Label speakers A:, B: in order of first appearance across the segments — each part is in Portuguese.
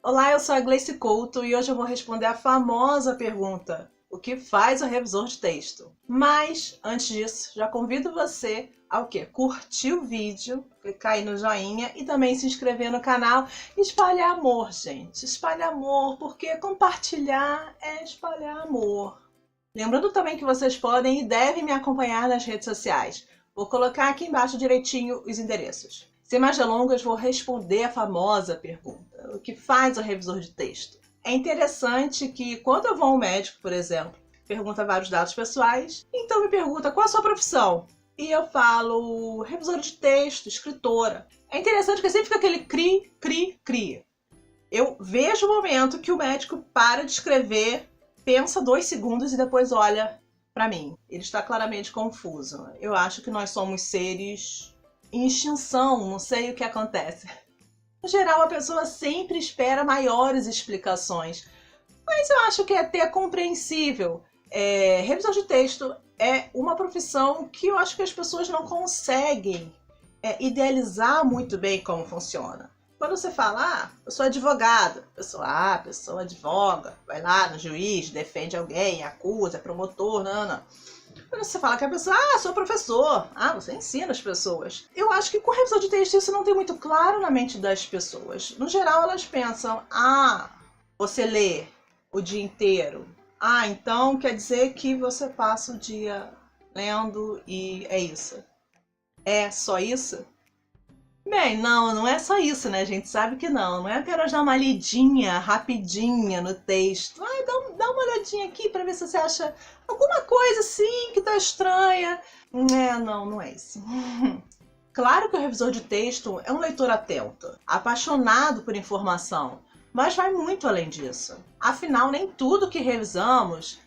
A: Olá, eu sou a Gleice Couto e hoje eu vou responder a famosa pergunta: o que faz o revisor de texto? Mas, antes disso, já convido você ao quê? Curtir o vídeo, clicar aí no joinha e também se inscrever no canal e espalhar amor, gente. Espalhar amor, porque compartilhar é espalhar amor. Lembrando também que vocês podem e devem me acompanhar nas redes sociais. Vou colocar aqui embaixo direitinho os endereços. Sem mais delongas, vou responder a famosa pergunta: o que faz o revisor de texto? É interessante que quando eu vou ao médico, por exemplo, pergunta vários dados pessoais, então me pergunta qual a sua profissão? E eu falo revisor de texto, escritora. É interessante que sempre fica aquele cri, cri, cri. Eu vejo o momento que o médico para de escrever, pensa 2 segundos e depois olha para mim. Ele está claramente confuso. Eu acho que nós somos seres em extinção, não sei o que acontece. No geral, a pessoa sempre espera maiores explicações, mas eu acho que é até compreensível. Revisor de texto é uma profissão que eu acho que as pessoas não conseguem idealizar muito bem como funciona. Quando você fala, eu sou advogado, a pessoa advoga, vai lá no juiz, defende alguém, acusa, é promotor, não. Quando você fala que a pessoa, sou professor, você ensina as pessoas. Eu acho que com revisor de texto isso não tem muito claro na mente das pessoas. No geral, elas pensam, você lê o dia inteiro. Então quer dizer que você passa o dia lendo e é isso. É só isso? Bem, não é só isso, né? A gente sabe que não é apenas dar uma lidinha rapidinha no texto. Dá uma olhadinha aqui para ver se você acha alguma coisa assim que tá estranha. Não é isso. Claro que o revisor de texto é um leitor atento, apaixonado por informação, mas vai muito além disso. Afinal, nem tudo que revisamos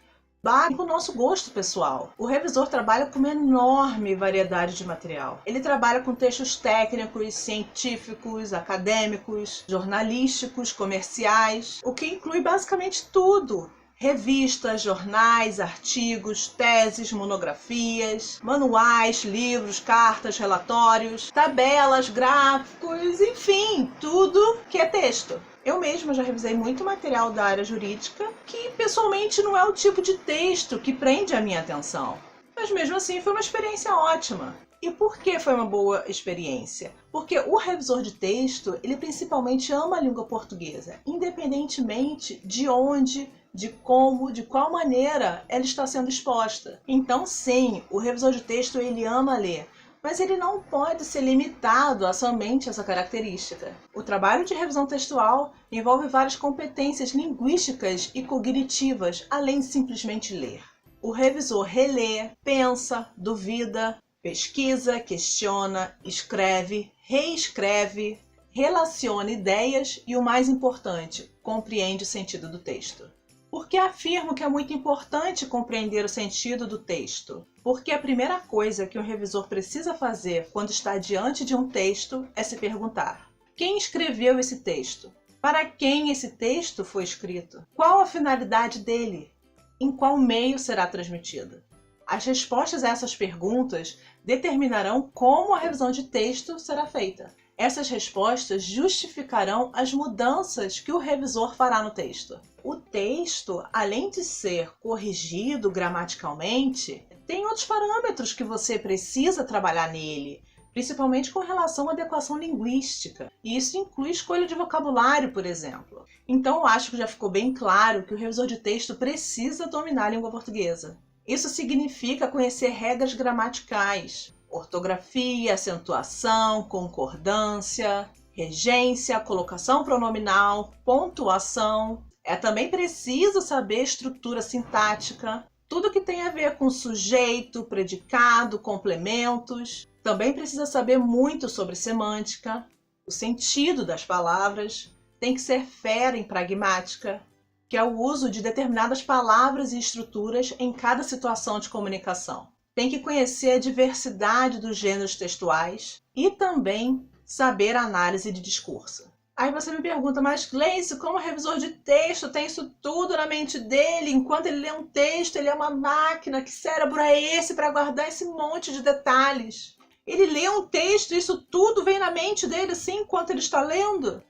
A: bate com o nosso gosto pessoal. O revisor trabalha com uma enorme variedade de material. Ele trabalha com textos técnicos, científicos, acadêmicos, jornalísticos, comerciais, o que inclui basicamente tudo. Revistas, jornais, artigos, teses, monografias, manuais, livros, cartas, relatórios, tabelas, gráficos, enfim, tudo que é texto. Eu mesma já revisei muito material da área jurídica que pessoalmente não é o tipo de texto que prende a minha atenção. Mas mesmo assim foi uma experiência ótima. E por que foi uma boa experiência? Porque o revisor de texto, ele principalmente ama a língua portuguesa, independentemente de onde, de como, de qual maneira ela está sendo exposta. Então sim, o revisor de texto ele ama ler, mas ele não pode ser limitado a somente essa característica. O trabalho de revisão textual envolve várias competências linguísticas e cognitivas, além de simplesmente ler. O revisor relê, pensa, duvida, pesquisa, questiona, escreve, reescreve, relaciona ideias e, o mais importante, compreende o sentido do texto. Por que afirmo que é muito importante compreender o sentido do texto? Porque a primeira coisa que um revisor precisa fazer quando está diante de um texto é se perguntar: quem escreveu esse texto? Para quem esse texto foi escrito? Qual a finalidade dele? Em qual meio será transmitido? As respostas a essas perguntas determinarão como a revisão de texto será feita. Essas respostas justificarão as mudanças que o revisor fará no texto. O texto, além de ser corrigido gramaticalmente, tem outros parâmetros que você precisa trabalhar nele, principalmente com relação à adequação linguística. E isso inclui escolha de vocabulário, por exemplo. Então eu acho que já ficou bem claro que o revisor de texto precisa dominar a língua portuguesa. Isso significa conhecer regras gramaticais, ortografia, acentuação, concordância, regência, colocação pronominal, pontuação. É também preciso saber estrutura sintática, tudo que tem a ver com sujeito, predicado, complementos. Também precisa saber muito sobre semântica, o sentido das palavras. Tem que ser fera em pragmática, que é o uso de determinadas palavras e estruturas em cada situação de comunicação. Tem que conhecer a diversidade dos gêneros textuais e também saber a análise de discurso. Aí você me pergunta, mas Gleice, como revisor de texto tem isso tudo na mente dele? Enquanto ele lê um texto, ele é uma máquina. Que cérebro é esse para guardar esse monte de detalhes? Ele lê um texto e isso tudo vem na mente dele assim enquanto ele está lendo?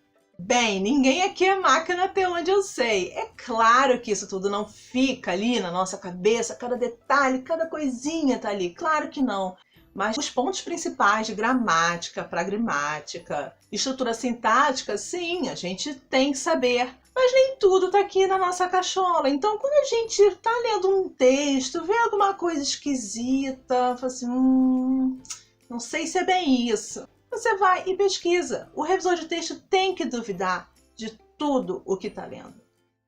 A: Bem, ninguém aqui é máquina até onde eu sei. É claro que isso tudo não fica ali na nossa cabeça, cada detalhe, cada coisinha tá ali. Claro que não. Mas os pontos principais de gramática, pragmática, estrutura sintática, sim, a gente tem que saber. Mas nem tudo tá aqui na nossa cachola. Então, quando a gente tá lendo um texto, vê alguma coisa esquisita, fala assim, não sei se é bem isso. Você vai e pesquisa. O revisor de texto tem que duvidar de tudo o que está lendo.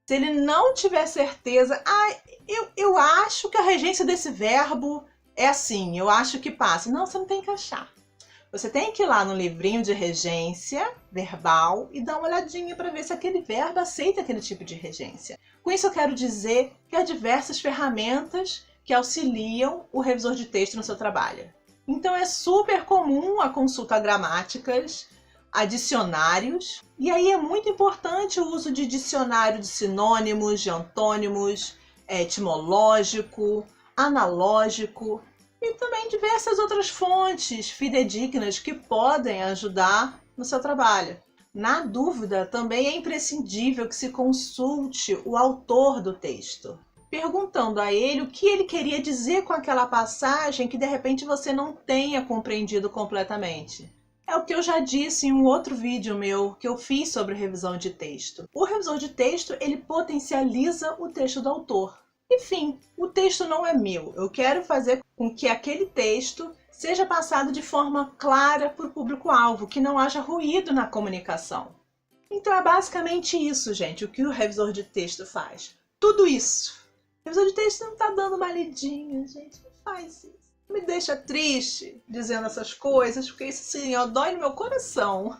A: Se ele não tiver certeza, eu acho que a regência desse verbo é assim, eu acho que passa. Não, você não tem que achar. Você tem que ir lá no livrinho de regência verbal e dar uma olhadinha para ver se aquele verbo aceita aquele tipo de regência. Com isso eu quero dizer que há diversas ferramentas que auxiliam o revisor de texto no seu trabalho. Então é super comum a consulta a gramáticas, a dicionários, e aí é muito importante o uso de dicionário de sinônimos, de antônimos, etimológico, analógico e também diversas outras fontes fidedignas que podem ajudar no seu trabalho. Na dúvida, também é imprescindível que se consulte o autor do texto, perguntando a ele o que ele queria dizer com aquela passagem que de repente você não tenha compreendido completamente. É o que eu já disse em um outro vídeo meu que eu fiz sobre revisão de texto. O revisor de texto, ele potencializa o texto do autor. Enfim, o texto não é meu. Eu quero fazer com que aquele texto seja passado de forma clara para o público-alvo, que não haja ruído na comunicação. Então é basicamente isso, gente, o que o revisor de texto faz. Tudo isso. O revisor de texto não tá dando uma lidinha, gente. Não faz isso. Me deixa triste dizendo essas coisas, porque isso, assim, ó, dói no meu coração.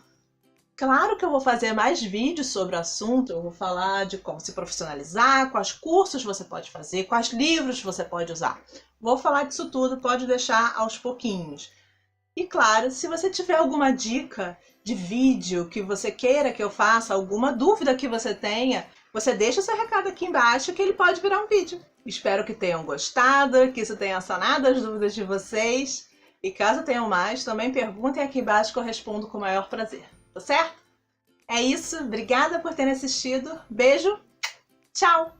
A: Claro que eu vou fazer mais vídeos sobre o assunto, eu vou falar de como se profissionalizar, quais cursos você pode fazer, quais livros você pode usar. Vou falar disso tudo, pode deixar aos pouquinhos. E claro, se você tiver alguma dica de vídeo que você queira que eu faça, alguma dúvida que você tenha, você deixa o seu recado aqui embaixo que ele pode virar um vídeo. Espero que tenham gostado, que isso tenha sanado as dúvidas de vocês. E caso tenham mais, também perguntem aqui embaixo que eu respondo com o maior prazer. Tá certo? É isso, obrigada por terem assistido. Beijo, tchau!